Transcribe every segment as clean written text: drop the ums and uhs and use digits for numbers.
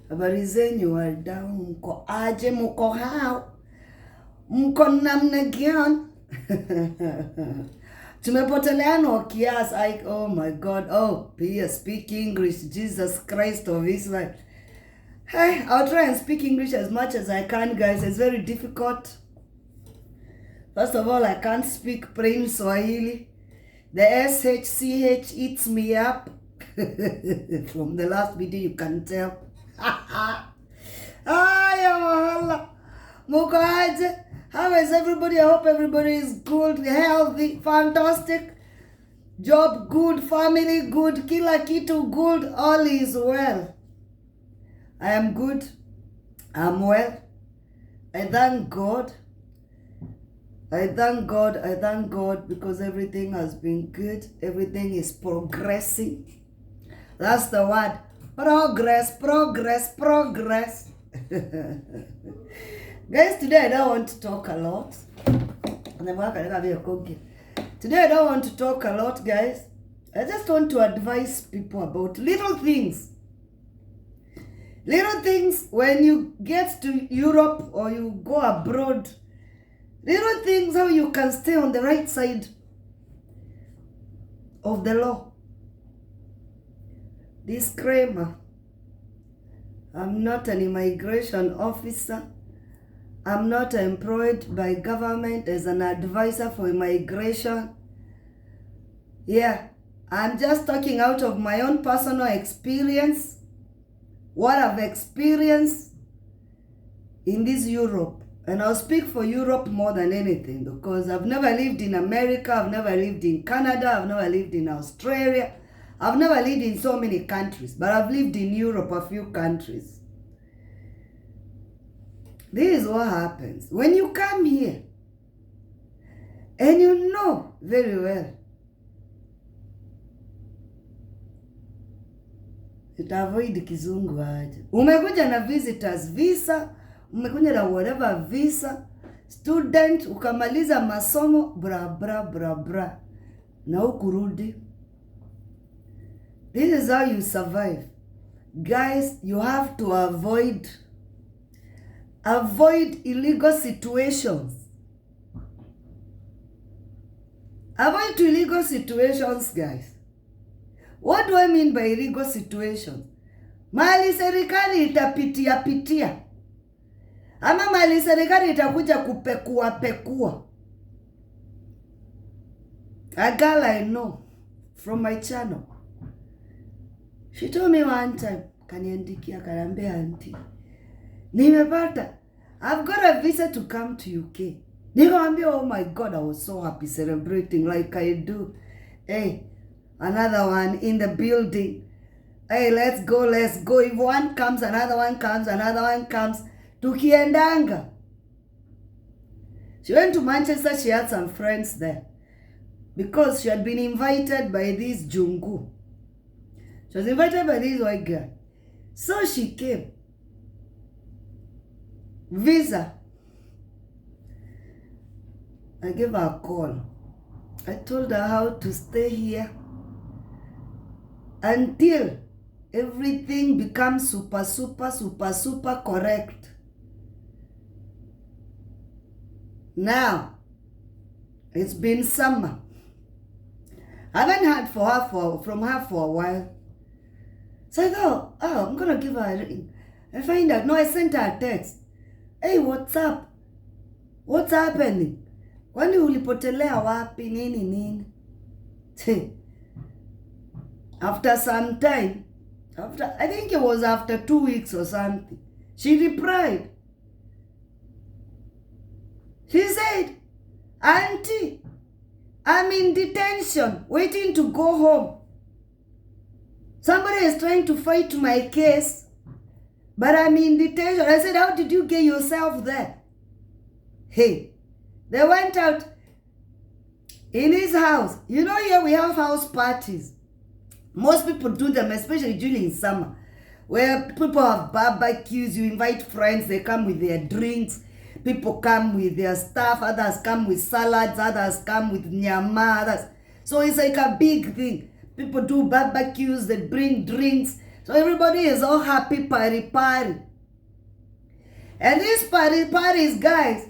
Habari zenyu wadau, mko aje, mko hao, mko namna gani? Tumepoteleana kiasi. Oh my God. Oh, Pia, speak English. Jesus Christ of Israel. Hey, I'll try and speak English as much as I can, guys. It's very difficult. First of all, I can't speak plain Swahili. The SHCH eats me up. From the last video, you can tell. Mukaje. How is everybody? I hope everybody is good, healthy, fantastic. Job good, family good, kila kitu good, all is well. I am good. I'm well. I thank God. I thank God because everything has been good. Everything is progressing. That's the word. Progress. Guys, today I don't want to talk a lot. Today I don't want to talk a lot, guys. I just want to advise people about little things. Little things when you get to Europe or you go abroad. Little things how you can stay on the right side of the law. Disclaimer. I'm not an immigration officer. I'm not employed by government as an advisor for immigration. Yeah, I'm just talking out of my own personal experience. What I've experienced in this Europe. And I'll speak for Europe more than anything because I've never lived in America, I've never lived in Canada, I've never lived in Australia. I've never lived in so many countries, but I've lived in Europe, a few countries. This is what happens. When you come here, and you know very well, avoid kizungu aje. Umekuja na visitors visa, umekuja na whatever visa, student, ukamaliza masomo, bra. Na ukurudi. This is how you survive. Guys, you have to avoid illegal situations. Avoid illegal situations, guys. What do I mean by illegal situations? Mali serikali itapitia. Ama mali serikali itakuja kupekua. A girl I know from my channel. She told me one time, kaniandikia kanambia auntie, nimepata, I've got a visa to come to UK. Nikamwambia, oh my God, I was so happy celebrating like I do. Hey, another one in the building. Hey, let's go. If one comes, another one comes. Tukiendanga. She went to Manchester, she had some friends there. Because she had been invited by this Jungu. She was invited by this white guy. So she came. Visa. I gave her a call. I told her how to stay here until everything becomes super correct. Now, it's been summer. I haven't heard from her for a while. So I go, I'm going to give her a ring. I find out, no, I sent her a text. Hey, what's up? What's happening? Kwani ulipotelea wapi nini? After some time, I think it was after 2 weeks or something, she replied. She said, Auntie, I'm in detention, waiting to go home. Somebody is trying to fight my case, but I'm in detention. I said, how did you get yourself there? Hey, they went out in his house. You know, here we have house parties. Most people do them, especially during summer, where people have barbecues. You invite friends, they come with their drinks. People come with their stuff. Others come with salads. Others come with nyama. So it's like a big thing. People do barbecues. They bring drinks. So everybody is all happy, party. And these parties, guys,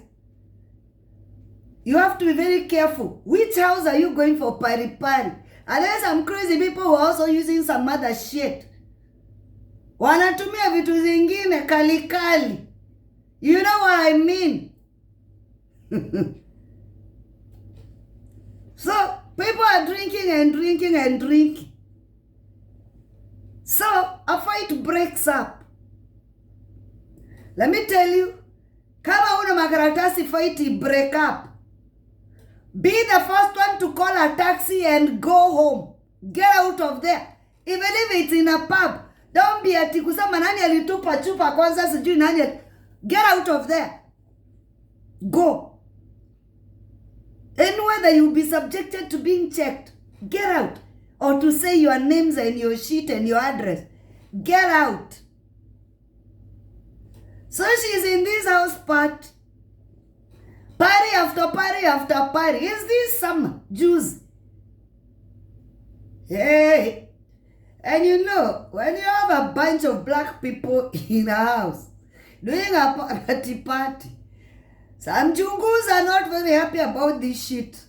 you have to be very careful. Which house are you going for party? Unless some crazy people who are also using some other shit. Wanatumia vitu zingine kali. You know what I mean? So, people are drinking. So, a fight breaks up. Let me tell you, kama una makaratasi fight break up. Be the first one to call a taxi and go home. Get out of there. Even if it's in a pub. Don't be ati kusema nani alitupa chupa kwanza sijui nani. Get out of there. Go. Anywhere that you'll be subjected to being checked. Get out. Or to say your names and your shit and your address. Get out. So she's in this house party. Party after party. Is this some Jews? Hey. And you know, when you have a bunch of black people in a house doing a party, some Jungus are not very happy about this shit.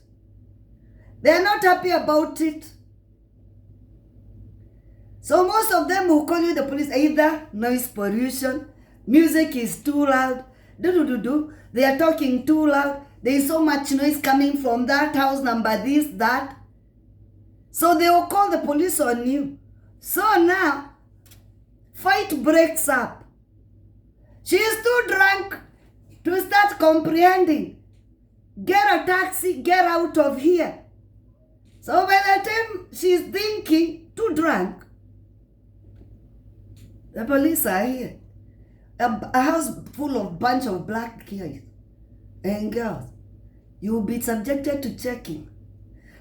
They are not happy about it. So most of them will call you the police, either noise pollution, music is too loud, they are talking too loud, there is so much noise coming from that house number, this, that. So they will call the police on you. So now, fight breaks up. She is too drunk to start comprehending. Get a taxi, get out of here. So by the time she's thinking, too drunk, the police are here. A house full of bunch of black kids and girls. You will be subjected to checking.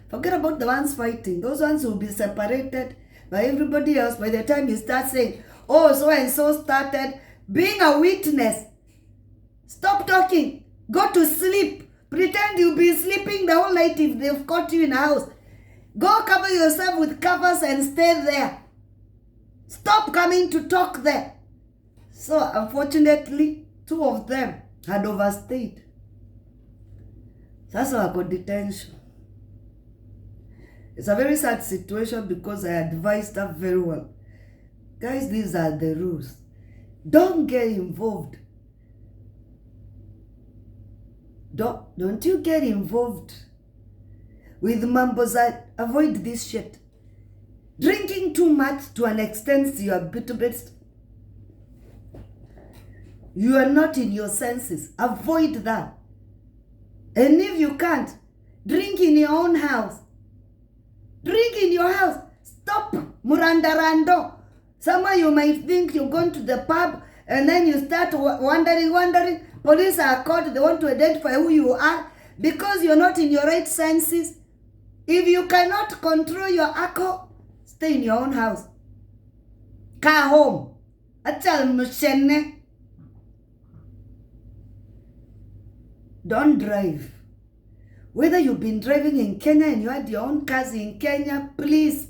Forget about the ones fighting. Those ones will be separated by everybody else. By the time you start saying, oh, so and so started, being a witness. Stop talking. Go to sleep. Pretend you'll be sleeping the whole night if they've caught you in a house. Go cover yourself with covers and stay there. Stop coming to talk there. So unfortunately, 2 of them had overstayed. That's why I got detention. It's a very sad situation because I advised her very well. Guys, these are the rules. Don't get involved. Don't you get involved with mambos. Avoid this shit. Drinking too much to an extent you are you are not in your senses. Avoid that. And if you can't, drink in your own house. Drink in your house. Stop murandarando. Somewhere you might think you're going to the pub and then you start wondering. Police are caught. They want to identify who you are because you're not in your right senses. If you cannot control your alcohol, stay in your own house. Ka home. Achal mushene. Don't drive. Whether you've been driving in Kenya and you had your own cars in Kenya, please,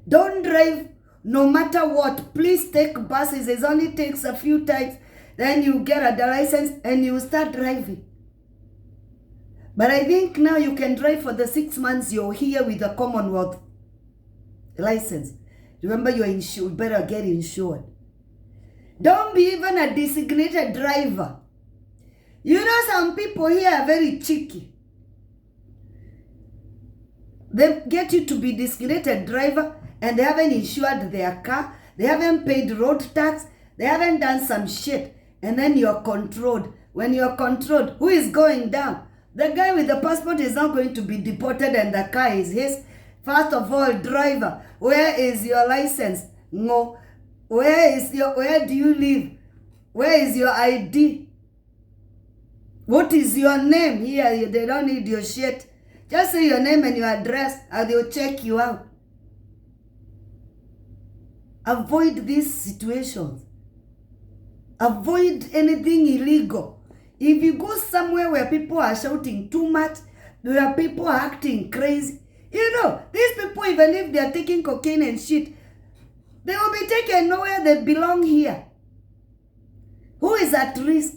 don't drive no matter what. Please take buses. It only takes a few times. Then you get a license and you start driving. But I think now you can drive for the 6 months you're here with a Commonwealth license. Remember, you're insured. You better get insured. Don't be even a designated driver. You know, some people here are very cheeky. They get you to be designated driver and they haven't insured their car. They haven't paid road tax. They haven't done some shit. And then you're controlled. When you're controlled, who is going down? The guy with the passport is not going to be deported and the car is his. First of all, driver, where is your license? No. Where do you live? Where is your ID? What is your name? Here, they don't need your shit. Just say your name and your address and they'll check you out. Avoid these situations. Avoid anything illegal. If you go somewhere where people are shouting too much, where people are acting crazy, you know, these people, even if they are taking cocaine and shit, They will be taken nowhere they belong here. Who is at risk?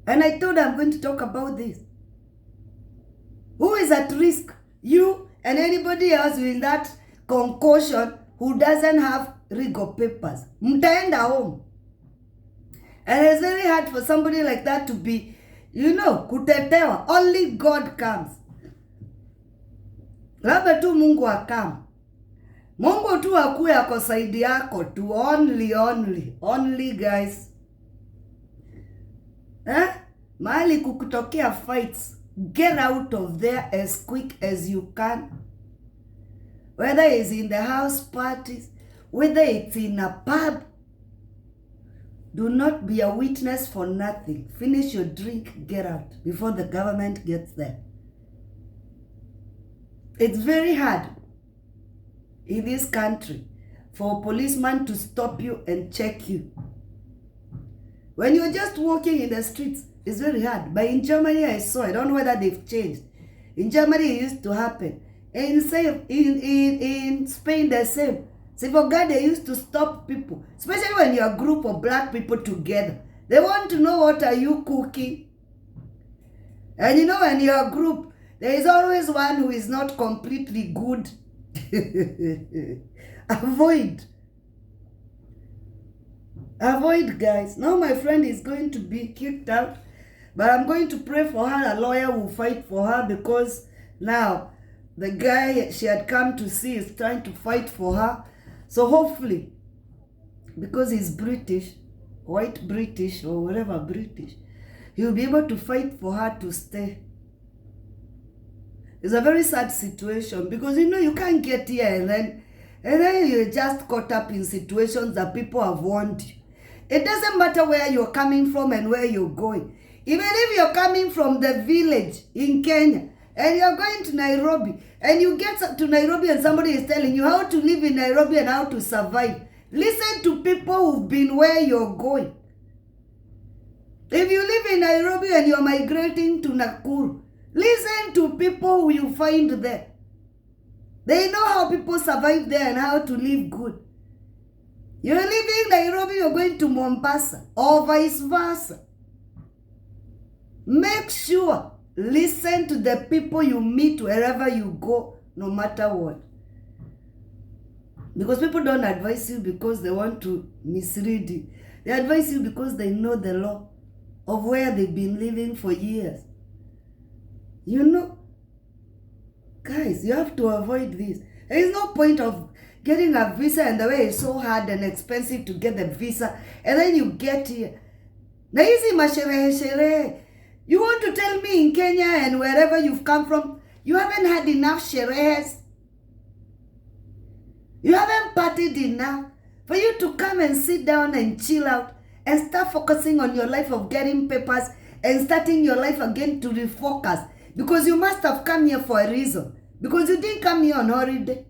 And I told I'm going to talk about this. Who is at risk? You and anybody else in that concoction who doesn't have legal papers. Mtaenda home. And it's very hard for somebody like that to be, kutetewa. Only God comes. Labda tu Mungu akam. Mungu tu akuwe ako saidi yako tu. Only guys. Mahali kukutokea fights. Get out of there as quick as you can. Whether it's in the house parties, whether it's in a pub. Do not be a witness for nothing. Finish your drink, get out before the government gets there. It's very hard in this country for a policeman to stop you and check you. When you're just walking in the streets, it's very hard. But in Germany, I don't know whether they've changed. In Germany, it used to happen. In Spain, the same. See, for God, they used to stop people, especially when you're a group of black people together. They want to know what are you cooking. And when you're a group, there is always one who is not completely good. Avoid, guys. Now my friend is going to be kicked out, but I'm going to pray for her. A lawyer will fight for her because now the guy she had come to see is trying to fight for her. So hopefully, because he's British, white British or whatever British, he'll be able to fight for her to stay. It's a very sad situation because you can't get here and then you're just caught up in situations that people have warned you. It doesn't matter where you're coming from and where you're going. Even if you're coming from the village in Kenya and you're going to Nairobi and you get to Nairobi and somebody is telling you how to live in Nairobi and how to survive, listen to people who've been where you're going. If you live in Nairobi and you're migrating to Nakuru, listen to people who you find there. They know how people survive there and how to live good. You're living in Nairobi, you're going to Mombasa or vice versa. Make sure, listen to the people you meet wherever you go, no matter what. Because people don't advise you because they want to mislead you. They advise you because they know the law of where they've been living for years. Guys, you have to avoid this. There is no point of getting a visa and the way it's so hard and expensive to get the visa. And then you get here. Na hizi masherehe. You want to tell me in Kenya and wherever you've come from, you haven't had enough sherehes? You haven't partied enough for you to come and sit down and chill out and start focusing on your life of getting papers and starting your life again to refocus. Because you must have come here for a reason. Because you didn't come here on holiday.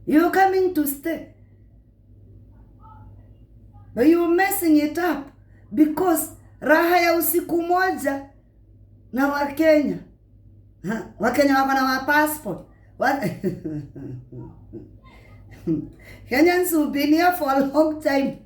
You're coming to stay. But you're messing it up. Because raha ya usiku moja na Wakenya. Wakenya wako na passport. Kenyans have been here for a long time.